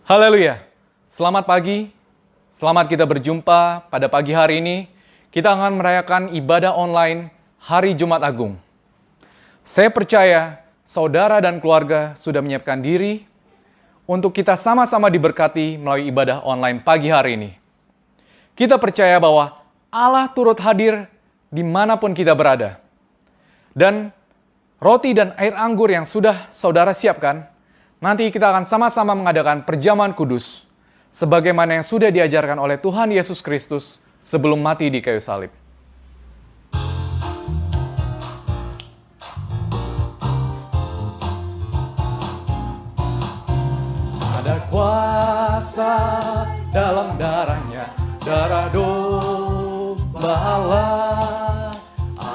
Haleluya. Selamat pagi. Selamat kita berjumpa pada pagi hari ini. Kita akan merayakan ibadah online Hari Jumat Agung. Saya percaya saudara dan keluarga sudah menyiapkan diri untuk kita sama-sama diberkati melalui ibadah online pagi hari ini. Kita percaya bahwa Allah turut hadir dimanapun kita berada. Dan roti dan air anggur yang sudah saudara siapkan, nanti kita akan sama-sama mengadakan perjamuan kudus, sebagaimana yang sudah diajarkan oleh Tuhan Yesus Kristus sebelum mati di kayu salib. Ada kuasa dalam darahnya, darah domba Allah.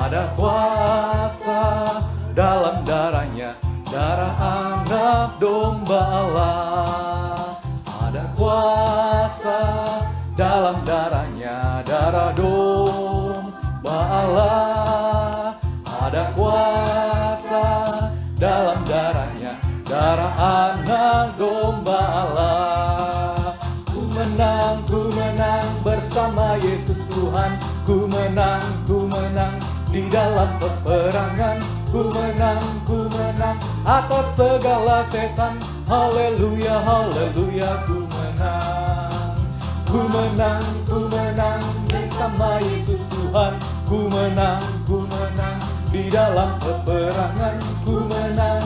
Ada kuasa dalam darahnya, darah anak domba Allah. Ada kuasa dalam darahnya, darah domba Allah. Ada kuasa dalam darahnya, darah anak domba Allah. Ku menang bersama Yesus Tuhan. Ku menang di dalam peperangan. Ku menang atas segala setan. Haleluya, haleluya, ku menang. Ku menang bersama Yesus Tuhan. Ku menang di dalam peperangan. Ku menang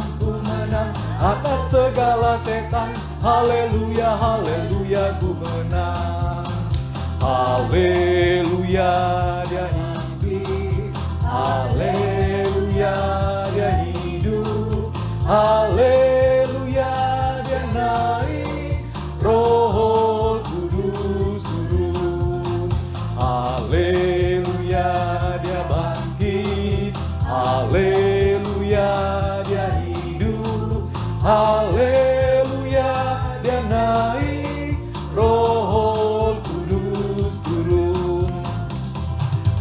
atas segala setan. Haleluya, haleluya, ku menang. Haleluya, dia hidup. Haleluya, dia hidup. Haleluya, dia naik. Roh Kudus turun. Haleluya, dia bangkit. Haleluya, dia hidup. Haleluya, dia naik. Roh Kudus turun.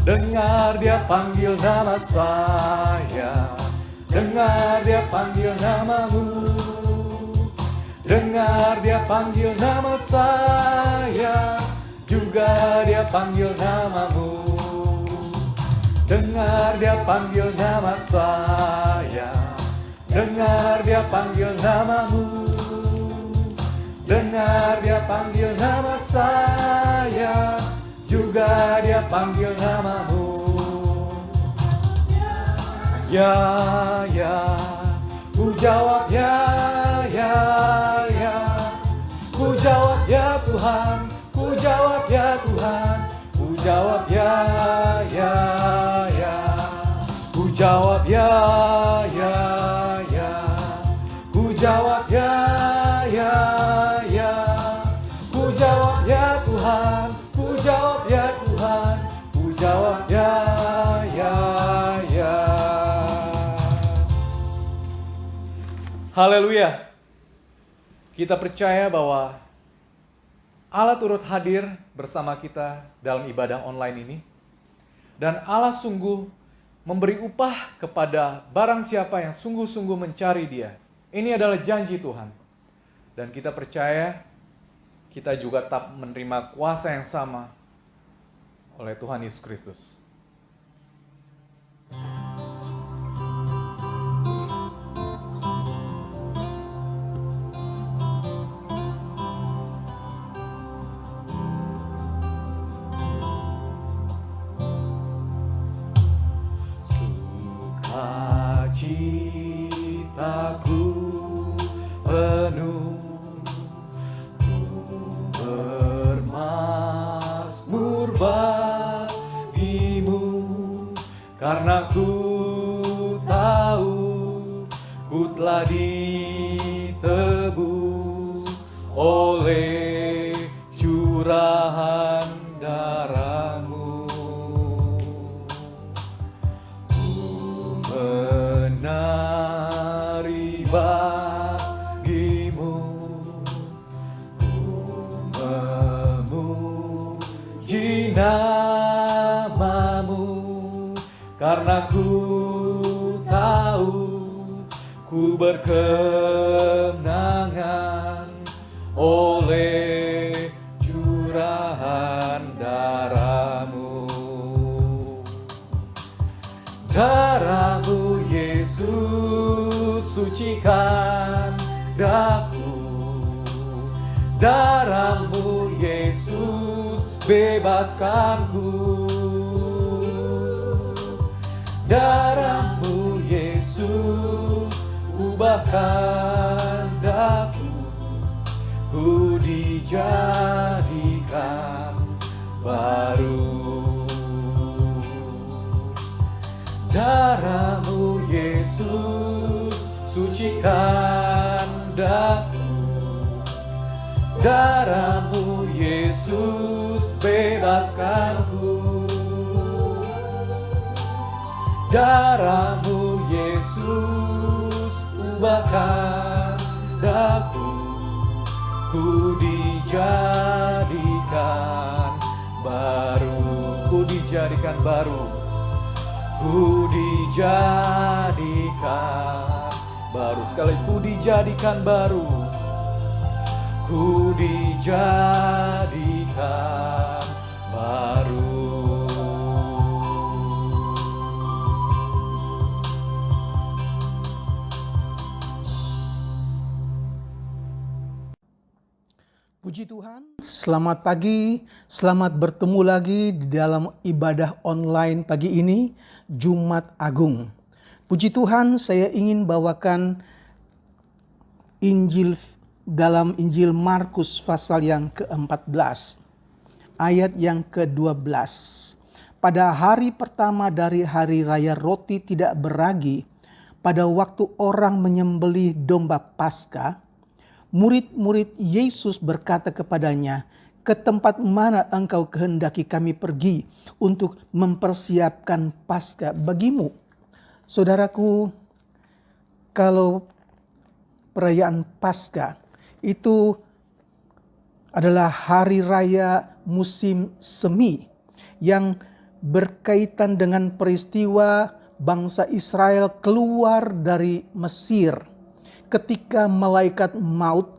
Dengar dia panggil nama saya. Dengar dia panggil namamu. Dengar dia panggil nama saya. Juga dia panggil namamu. Dengar dia panggil nama saya. Dengar dia panggil namamu. Dengar dia panggil nama saya. Juga dia panggil namamu. Ya, ku jawab ya. Ku jawab ya Tuhan. Ku jawab ya Tuhan. Ku jawab ya. Ku jawab ya. Ku jawab ya. Ku jawab ya Tuhan. Ku jawab ya Tuhan. Ku jawab ya. Haleluya. Kita percaya bahwa Allah turut hadir bersama kita dalam ibadah online ini. Dan Allah sungguh memberi upah kepada barang siapa yang sungguh-sungguh mencari Dia. Ini adalah janji Tuhan. Dan kita percaya kita juga tetap menerima kuasa yang sama oleh Tuhan Yesus Kristus. Citaku penuh, ku bermazmur bagimu, karena ku tahu ku telah ditebus oleh curahan darahmu. Menari bagimu, ku memuji namamu, karena ku tahu ku berkemenangan oleh curahan darah-Mu. Darah-Mu Yesus sucikan daku, darah-Mu Yesus bebaskanku, darah-Mu Yesus ubahkan daku, ku dijadikan baru. Darah-Mu Yesus sucikan daku, darah-Mu Yesus bebaskanku, darah-Mu Yesus ubahkan daku, ku dijadikan baru, ku dijadikan baru, ku dijadikan baru. Sekali, ku dijadikan baru, ku dijadikan baru. Puji Tuhan, selamat pagi, selamat bertemu lagi di dalam ibadah online pagi ini, Jumat Agung. Puji Tuhan, saya ingin bawakan Injil dalam Injil Markus pasal yang ke-14, ayat yang ke-12. Pada hari pertama dari hari raya roti tidak beragi, pada waktu orang menyembelih domba Paskah, murid-murid Yesus berkata kepadanya, "Ke tempat mana engkau kehendaki kami pergi untuk mempersiapkan Paskah bagimu?" Saudaraku, kalau perayaan Paskah itu adalah hari raya musim semi yang berkaitan dengan peristiwa bangsa Israel keluar dari Mesir ketika malaikat maut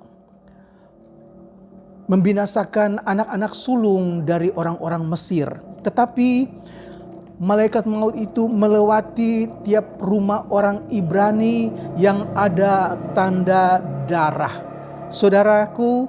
membinasakan anak-anak sulung dari orang-orang Mesir. Tetapi malaikat maut itu melewati tiap rumah orang Ibrani yang ada tanda darah. Saudaraku,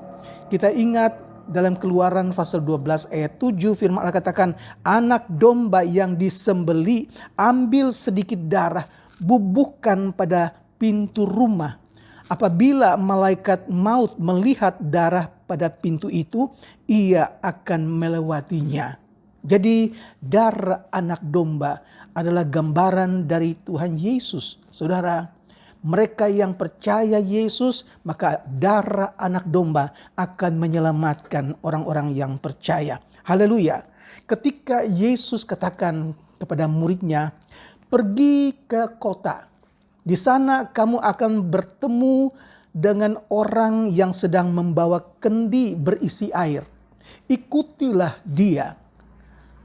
kita ingat dalam Keluaran pasal 12 ayat 7 firman Allah katakan, anak domba yang disembeli ambil sedikit darah, bubuhkan pada pintu rumah. Apabila malaikat maut melihat darah pada pintu itu, ia akan melewatinya. Jadi darah anak domba adalah gambaran dari Tuhan Yesus. Saudara, mereka yang percaya Yesus, maka darah anak domba akan menyelamatkan orang-orang yang percaya. Haleluya. Ketika Yesus katakan kepada muridnya, pergi ke kota. Di sana kamu akan bertemu dengan orang yang sedang membawa kendi berisi air. Ikutilah dia.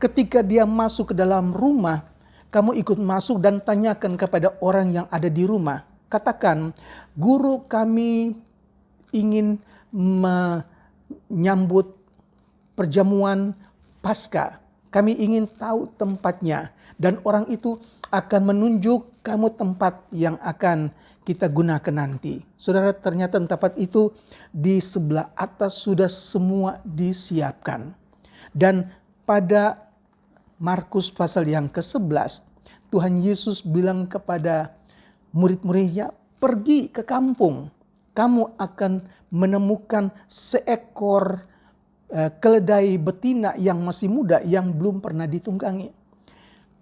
Ketika dia masuk ke dalam rumah, kamu ikut masuk dan tanyakan kepada orang yang ada di rumah. Katakan, guru kami ingin menyambut perjamuan Paskah. Kami ingin tahu tempatnya. Dan orang itu akan menunjuk kamu tempat yang akan kita gunakan nanti. Saudara, ternyata tempat itu di sebelah atas sudah semua disiapkan. Dan pada Markus pasal yang ke-11, Tuhan Yesus bilang kepada murid-muridnya, pergi ke kampung. Kamu akan menemukan seekor keledai betina yang masih muda yang belum pernah ditunggangi.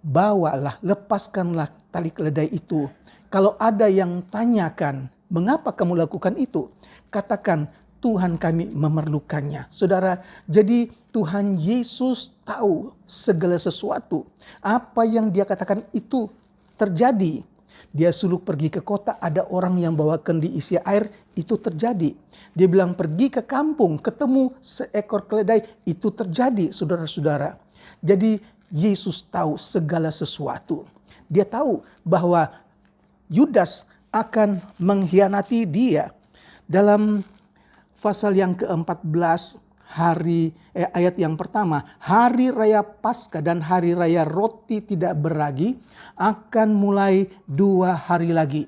Bawalah, lepaskanlah tali keledai itu. Kalau ada yang tanyakan, mengapa kamu lakukan itu? Katakan, Tuhan kami memerlukannya. Saudara, jadi Tuhan Yesus tahu segala sesuatu. Apa yang dia katakan itu terjadi. Dia suruh pergi ke kota, ada orang yang bawa kendi isi air, itu terjadi. Dia bilang pergi ke kampung, ketemu seekor keledai, itu terjadi, saudara-saudara. Jadi Yesus tahu segala sesuatu. Dia tahu bahwa Yudas akan mengkhianati dia. Dalam pasal yang ke-14 ayat yang pertama, hari raya Paskah dan hari raya roti tidak beragi akan mulai 2 hari lagi.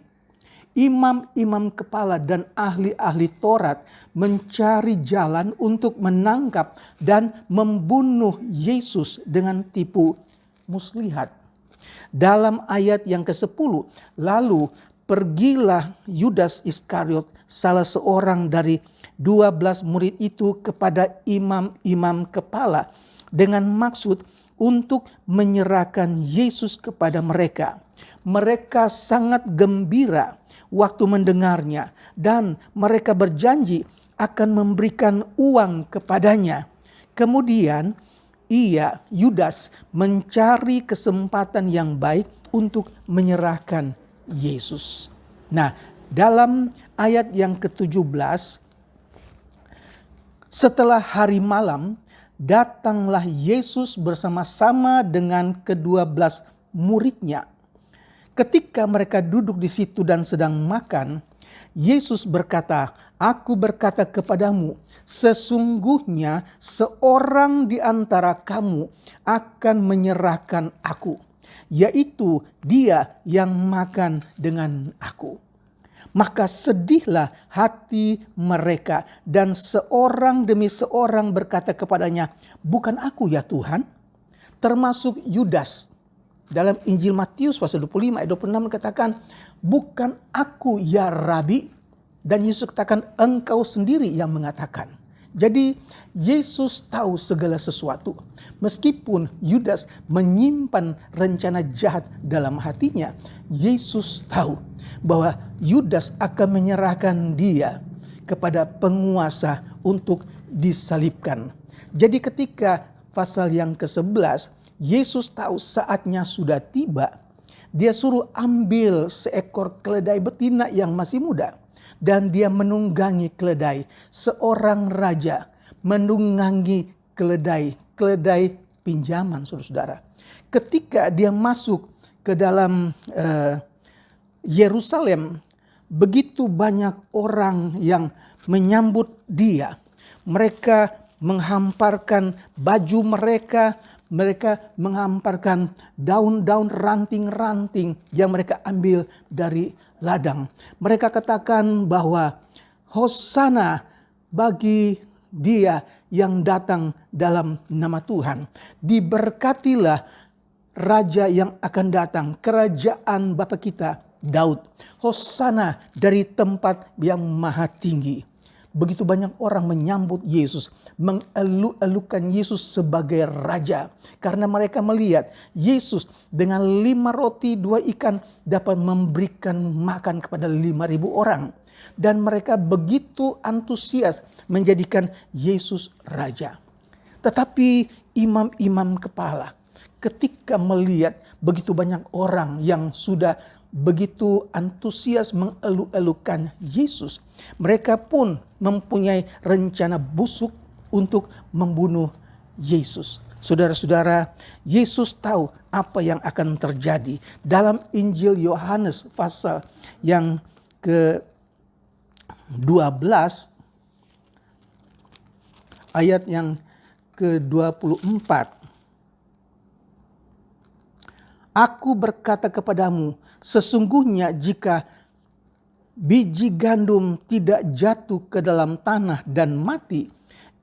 Imam-imam kepala dan ahli-ahli Taurat mencari jalan untuk menangkap dan membunuh Yesus dengan tipu muslihat. Dalam ayat yang ke-10, lalu pergilah Yudas Iskariot, salah seorang dari 12 murid itu, kepada imam-imam kepala dengan maksud untuk menyerahkan Yesus kepada mereka. Mereka sangat gembira waktu mendengarnya dan mereka berjanji akan memberikan uang kepadanya. Kemudian Yudas mencari kesempatan yang baik untuk menyerahkan Yesus. Nah, dalam ayat yang ke-17, setelah hari malam, datanglah Yesus bersama-sama dengan ke-12 muridnya. Ketika mereka duduk di situ dan sedang makan, Yesus berkata, "Aku berkata kepadamu, sesungguhnya seorang di antara kamu akan menyerahkan aku, yaitu dia yang makan dengan aku." Maka sedihlah hati mereka dan seorang demi seorang berkata kepadanya, "Bukan aku ya Tuhan?" Termasuk Yudas. Dalam Injil Matius pasal 25 ayat 26 katakan, "Bukan aku ya Rabi?" Dan Yesus katakan, "Engkau sendiri yang mengatakan." Jadi Yesus tahu segala sesuatu. Meskipun Yudas menyimpan rencana jahat dalam hatinya, Yesus tahu bahwa Yudas akan menyerahkan dia kepada penguasa untuk disalibkan. Jadi ketika pasal yang ke-11, Yesus tahu saatnya sudah tiba. Dia suruh ambil seekor keledai betina yang masih muda. Dan dia menunggangi keledai. Seorang raja menunggangi keledai pinjaman, saudara-saudara. Ketika dia masuk ke dalam Yerusalem, begitu banyak orang yang menyambut dia. Mereka menghamparkan baju mereka menghamparkan daun-daun ranting-ranting yang mereka ambil dari ladang. Mereka katakan bahwa Hosana bagi dia yang datang dalam nama Tuhan. Diberkatilah raja yang akan datang, kerajaan Bapa kita Daud. Hosana dari tempat yang maha tinggi. Begitu banyak orang menyambut Yesus, mengeluk-elukan Yesus sebagai raja. Karena mereka melihat Yesus dengan 5 roti 2 ikan dapat memberikan makan kepada 5.000 orang. Dan mereka begitu antusias menjadikan Yesus raja. Tetapi imam-imam kepala ketika melihat begitu banyak orang yang sudah begitu antusias mengeluk-elukan Yesus, mereka pun mempunyai rencana busuk untuk membunuh Yesus. Saudara-saudara, Yesus tahu apa yang akan terjadi. Dalam Injil Yohanes pasal yang ke-12 ayat yang ke-24. "Aku berkata kepadamu, sesungguhnya jika biji gandum tidak jatuh ke dalam tanah dan mati,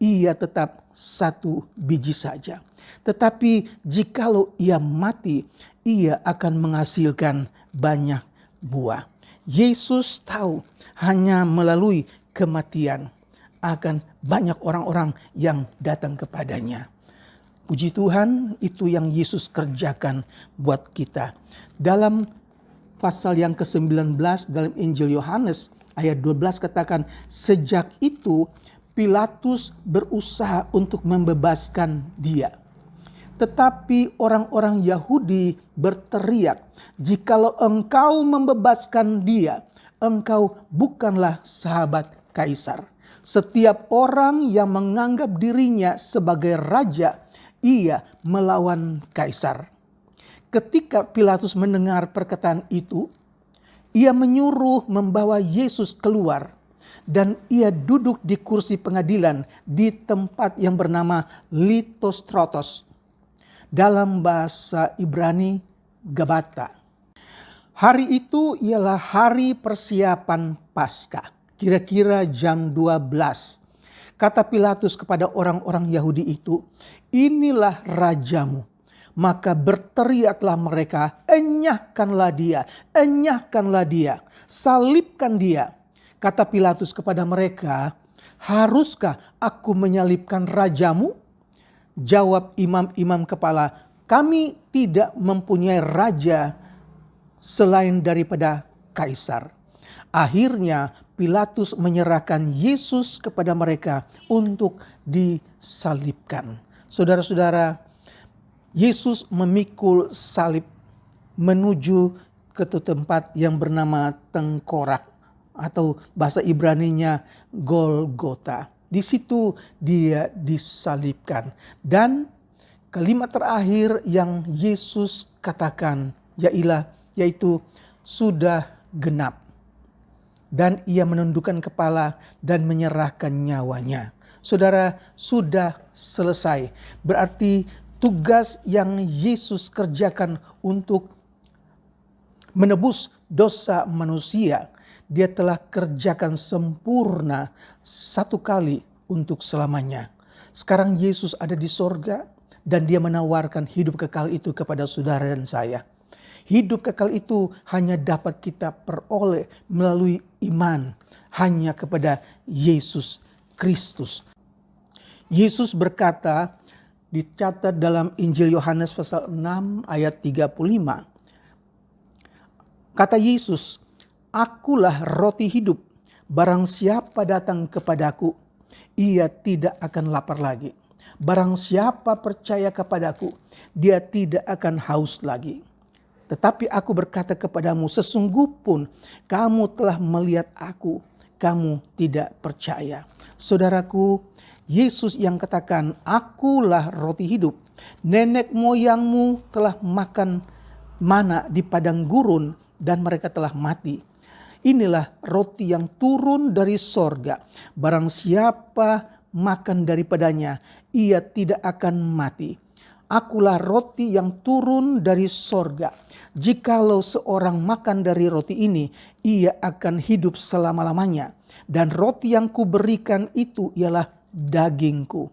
ia tetap 1 biji saja. Tetapi jikalau ia mati, ia akan menghasilkan banyak buah." Yesus tahu hanya melalui kematian akan banyak orang-orang yang datang kepadanya. Puji Tuhan, itu yang Yesus kerjakan buat kita. Dalam pasal yang ke-19 dalam Injil Yohanes ayat 12 katakan, "Sejak itu Pilatus berusaha untuk membebaskan dia. Tetapi orang-orang Yahudi berteriak, 'Jikalau engkau membebaskan dia, engkau bukanlah sahabat Kaisar. Setiap orang yang menganggap dirinya sebagai raja, ia melawan Kaisar.' Ketika Pilatus mendengar perkataan itu, ia menyuruh membawa Yesus keluar. Dan ia duduk di kursi pengadilan di tempat yang bernama Litostrotos. Dalam bahasa Ibrani, Gabata. Hari itu ialah hari persiapan Paskah. Kira-kira jam 12. Kata Pilatus kepada orang-orang Yahudi itu, "Inilah rajamu." Maka berteriaklah mereka, "Enyahkanlah dia, enyahkanlah dia, salibkan dia." Kata Pilatus kepada mereka, "Haruskah aku menyalibkan rajamu?" Jawab imam-imam kepala, "Kami tidak mempunyai raja selain daripada Kaisar." Akhirnya Pilatus menyerahkan Yesus kepada mereka untuk disalibkan. Saudara-saudara, Yesus memikul salib menuju ke tempat yang bernama Tengkorak atau bahasa Ibraninya Golgota. Di situ dia disalibkan. Dan kalimat terakhir yang Yesus katakan yaitu sudah genap. Dan ia menundukkan kepala dan menyerahkan nyawanya. Saudara, sudah selesai. Berarti tugas yang Yesus kerjakan untuk menebus dosa manusia, dia telah kerjakan sempurna satu kali untuk selamanya. Sekarang Yesus ada di sorga dan dia menawarkan hidup kekal itu kepada saudara dan saya. Hidup kekal itu hanya dapat kita peroleh melalui iman hanya kepada Yesus Kristus. Yesus berkata, dicatat dalam Injil Yohanes pasal 6 ayat 35. Kata Yesus, "Akulah roti hidup. Barang siapa datang kepadaku, ia tidak akan lapar lagi. Barang siapa percaya kepadaku, dia tidak akan haus lagi. Tetapi aku berkata kepadamu, sesungguh pun kamu telah melihat aku, kamu tidak percaya." Saudaraku, Yesus yang katakan, "Akulah roti hidup. Nenek moyangmu telah makan mana di padang gurun dan mereka telah mati. Inilah roti yang turun dari sorga. Barang siapa makan daripadanya, ia tidak akan mati. Akulah roti yang turun dari sorga. Jikalau seorang makan dari roti ini, ia akan hidup selama-lamanya. Dan roti yang kuberikan itu ialah dagingku,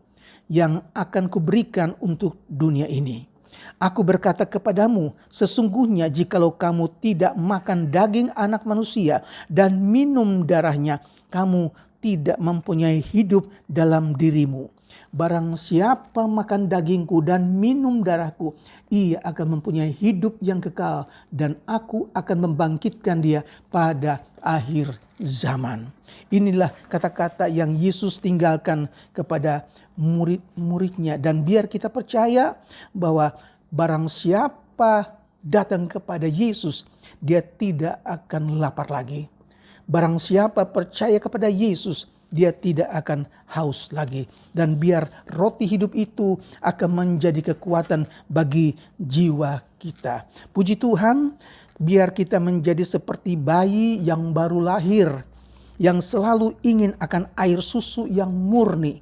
yang akan kuberikan untuk dunia ini. Aku berkata kepadamu, sesungguhnya jikalau kamu tidak makan daging anak manusia dan minum darahnya, kamu tidak mempunyai hidup dalam dirimu. Barang siapa makan dagingku dan minum darahku, ia akan mempunyai hidup yang kekal, dan aku akan membangkitkan dia pada akhir zaman." Inilah kata-kata yang Yesus tinggalkan kepada murid-muridnya. Dan biar kita percaya bahwa barang siapa datang kepada Yesus, dia tidak akan lapar lagi. Barang siapa percaya kepada Yesus, dia tidak akan haus lagi. Dan biar roti hidup itu akan menjadi kekuatan bagi jiwa kita. Puji Tuhan, biar kita menjadi seperti bayi yang baru lahir, yang selalu ingin akan air susu yang murni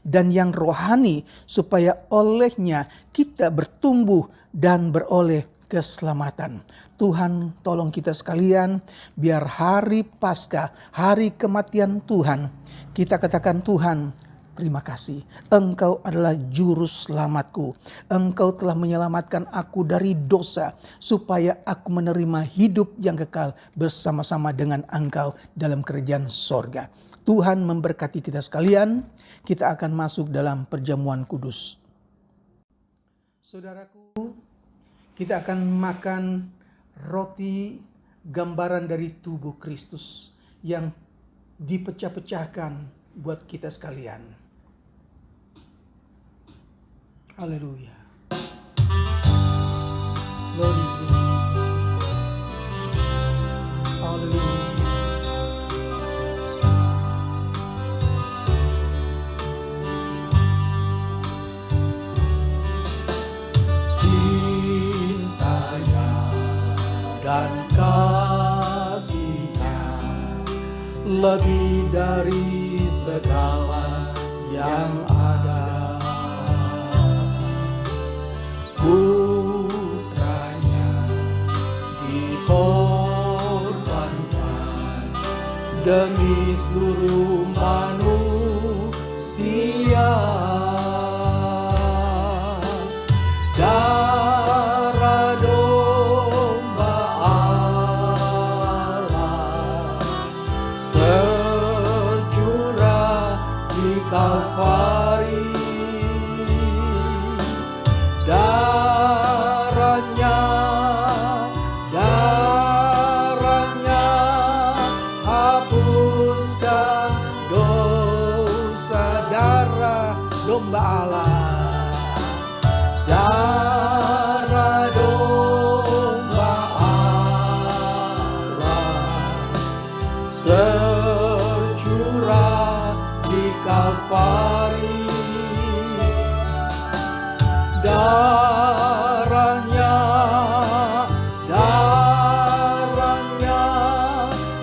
dan yang rohani, supaya olehnya kita bertumbuh dan beroleh keselamatan. Tuhan tolong kita sekalian, biar hari Paskah, hari kematian Tuhan, kita katakan, "Tuhan, terima kasih. Engkau adalah juru selamatku. Engkau telah menyelamatkan aku dari dosa, supaya aku menerima hidup yang kekal bersama-sama dengan Engkau dalam kerajaan sorga." Tuhan memberkati kita sekalian. Kita akan masuk dalam perjamuan kudus. Saudaraku, kita akan makan roti gambaran dari tubuh Kristus yang dipecah-pecahkan buat kita sekalian. Haleluya. Glory. Haleluya. Cintanya dan kasihnya lebih dari segala yang ada. Putranya dikorbankan demi seluruh manusia. Darah domba Allah tercurah di Kalvari. Darahnya hapuskan dosa. Darah domba Allah, darah domba Allah tercurah di Kalvari. Darahnya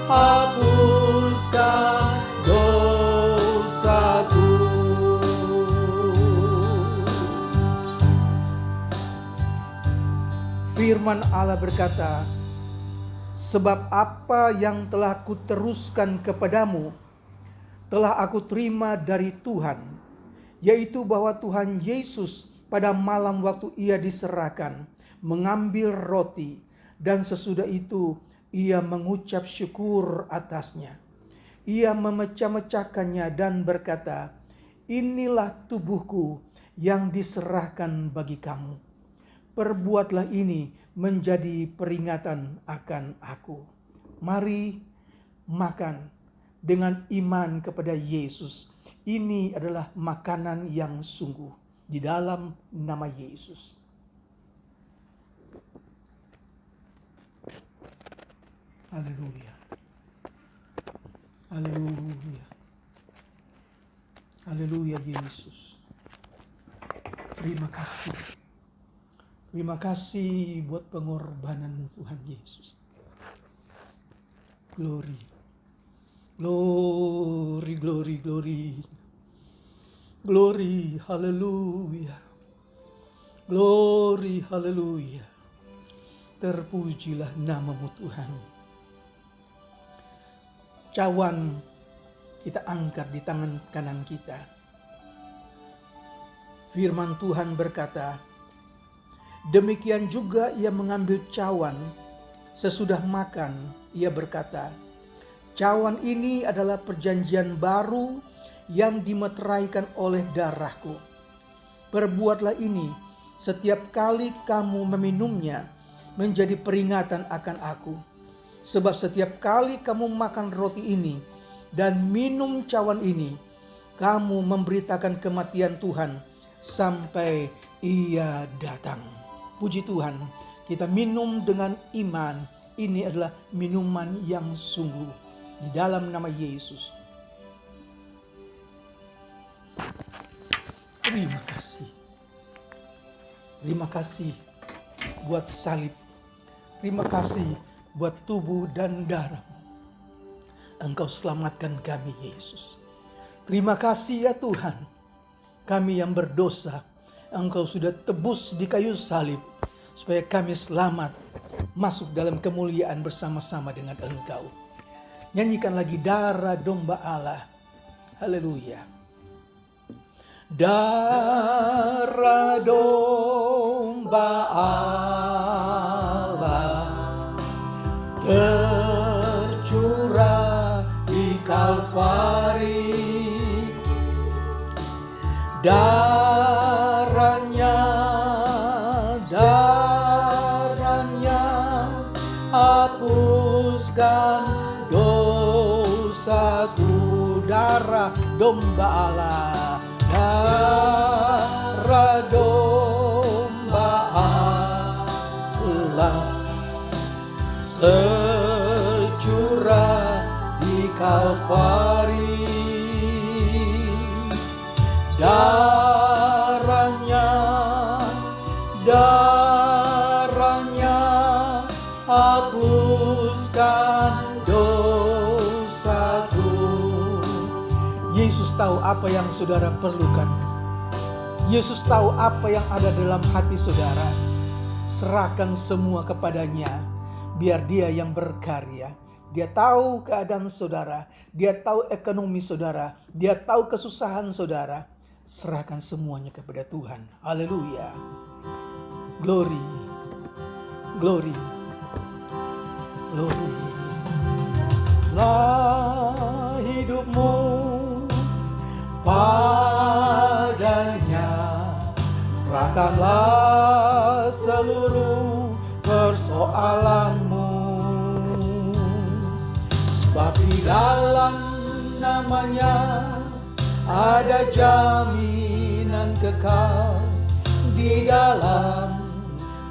hapuskan dosaku. Firman Allah berkata, sebab apa yang telah kuteruskan kepadamu telah aku terima dari Tuhan, yaitu bahwa Tuhan Yesus pada malam waktu ia diserahkan mengambil roti, dan sesudah itu ia mengucap syukur atasnya. Ia memecah-mecahkannya dan berkata, inilah tubuhku yang diserahkan bagi kamu. Perbuatlah ini menjadi peringatan akan aku. Mari makan dengan iman kepada Yesus. Ini adalah makanan yang sungguh. Di dalam nama Yesus. Haleluya. Haleluya. Haleluya Yesus. Terima kasih. Terima kasih buat pengorbanan Tuhan Yesus. Glory. Glory, glory, glory. Glory, haleluya. Glory, haleluya. Terpujilah namamu Tuhan. Cawan kita angkat di tangan kanan kita. Firman Tuhan berkata, demikian juga ia mengambil cawan. Sesudah makan, ia berkata, cawan ini adalah perjanjian baru yang dimeteraikan oleh darahku. Perbuatlah ini setiap kali kamu meminumnya menjadi peringatan akan aku. Sebab setiap kali kamu makan roti ini dan minum cawan ini, kamu memberitakan kematian Tuhan sampai ia datang. Puji Tuhan, kita minum dengan iman. Ini adalah minuman yang sungguh. Di dalam nama Yesus. Terima kasih. Terima kasih buat salib. Terima kasih buat tubuh dan darah. Engkau selamatkan kami Yesus. Terima kasih ya Tuhan. Kami yang berdosa, Engkau sudah tebus di kayu salib. Supaya kami selamat masuk dalam kemuliaan bersama-sama dengan Engkau. Nyanyikan lagi darah domba Allah. Haleluya. Darah domba Allah tercurah di Kalvari. Darahnya hapuskan dosaku. Darah domba Allah, darah domba Allah tercurah di Kalvari. Darahnya hapuskan dosaku. tahu apa yang saudara perlukan. Yesus tahu apa yang ada dalam hati saudara. Serahkan semua kepadanya, biar dia yang berkarya. Dia tahu keadaan saudara, dia tahu ekonomi saudara, dia tahu kesusahan saudara. Serahkan semuanya kepada Tuhan. Haleluya. Glory, glory, glory. Lah hidupmu padanya, serahkanlah seluruh persoalanmu. Sebab di dalam namanya ada jaminan kekal, di dalam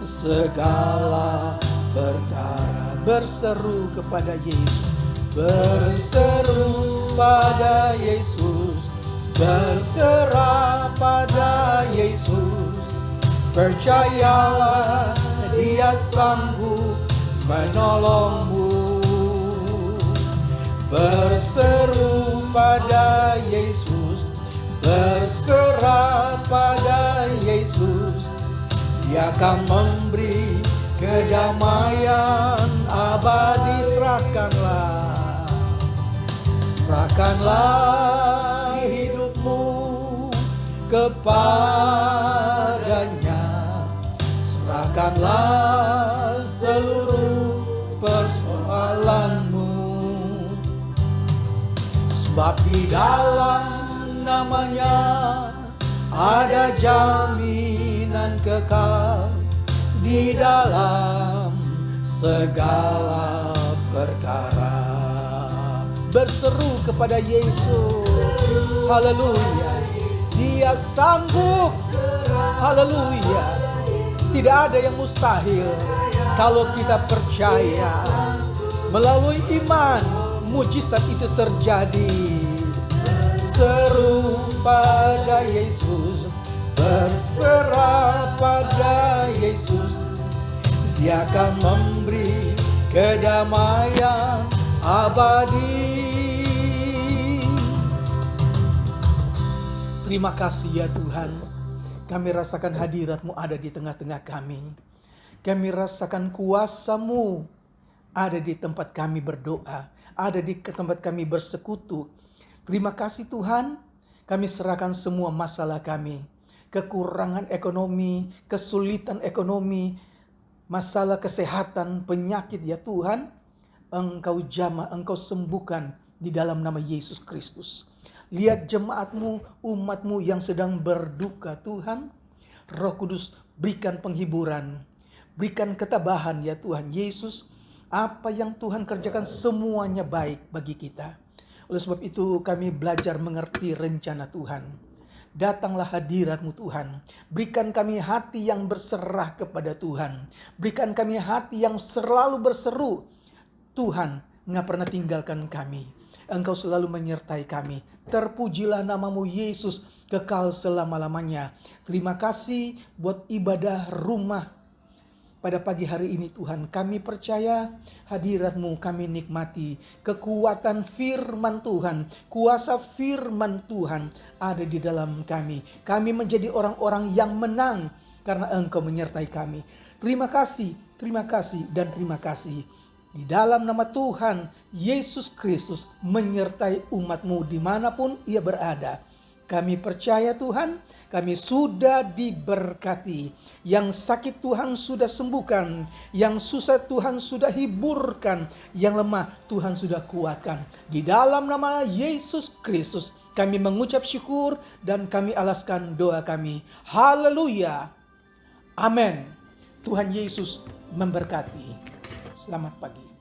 segala perkara. Berseru kepada Yesus, berseru pada Yesus, berserah pada Yesus. Percayalah dia sanggup menolongmu. Berseru pada Yesus, berserah pada Yesus. Dia akan memberi kedamaian abadi. Serahkanlah hidupmu kepadanya. Serahkanlah seluruh persoalanmu. Sebab di dalam namanya ada jaminan kekal, di dalam segala perkara. Berseru kepada Yesus, haleluya. Dia sanggup, haleluya. Tidak ada yang mustahil kalau kita percaya. Melalui iman, mujizat itu terjadi. Seru pada Yesus, berserah pada Yesus. Dia akan memberi kedamaian abadi. Terima kasih ya Tuhan, kami rasakan hadirat-Mu ada di tengah-tengah kami. Kami rasakan kuasa-Mu ada di tempat kami berdoa, ada di tempat kami bersekutu. Terima kasih Tuhan, kami serahkan semua masalah kami. Kekurangan ekonomi, kesulitan ekonomi, masalah kesehatan, penyakit ya Tuhan, Engkau jamah, Engkau sembuhkan di dalam nama Yesus Kristus. Lihat jemaat-Mu, umat-Mu yang sedang berduka Tuhan. Roh Kudus berikan penghiburan, berikan ketabahan ya Tuhan Yesus. Apa yang Tuhan kerjakan semuanya baik bagi kita. Oleh sebab itu kami belajar mengerti rencana Tuhan. Datanglah hadirat-Mu Tuhan. Berikan kami hati yang berserah kepada Tuhan. Berikan kami hati yang selalu berseru, Tuhan, Engkau pernah tinggalkan kami. Engkau selalu menyertai kami. Terpujilah nama-Mu Yesus kekal selama-lamanya. Terima kasih buat ibadah rumah pada pagi hari ini Tuhan. Kami percaya hadirat-Mu kami nikmati. Kekuatan firman Tuhan, kuasa firman Tuhan ada di dalam kami. Kami menjadi orang-orang yang menang karena Engkau menyertai kami. Terima kasih, dan terima kasih. Di dalam nama Tuhan Yesus Kristus menyertai umat-Mu dimanapun ia berada. Kami percaya Tuhan, kami sudah diberkati. Yang sakit Tuhan sudah sembuhkan. Yang susah Tuhan sudah hiburkan. Yang lemah Tuhan sudah kuatkan. Di dalam nama Yesus Kristus kami mengucap syukur dan kami alaskan doa kami. Haleluya. Amin. Tuhan Yesus memberkati. Selamat pagi.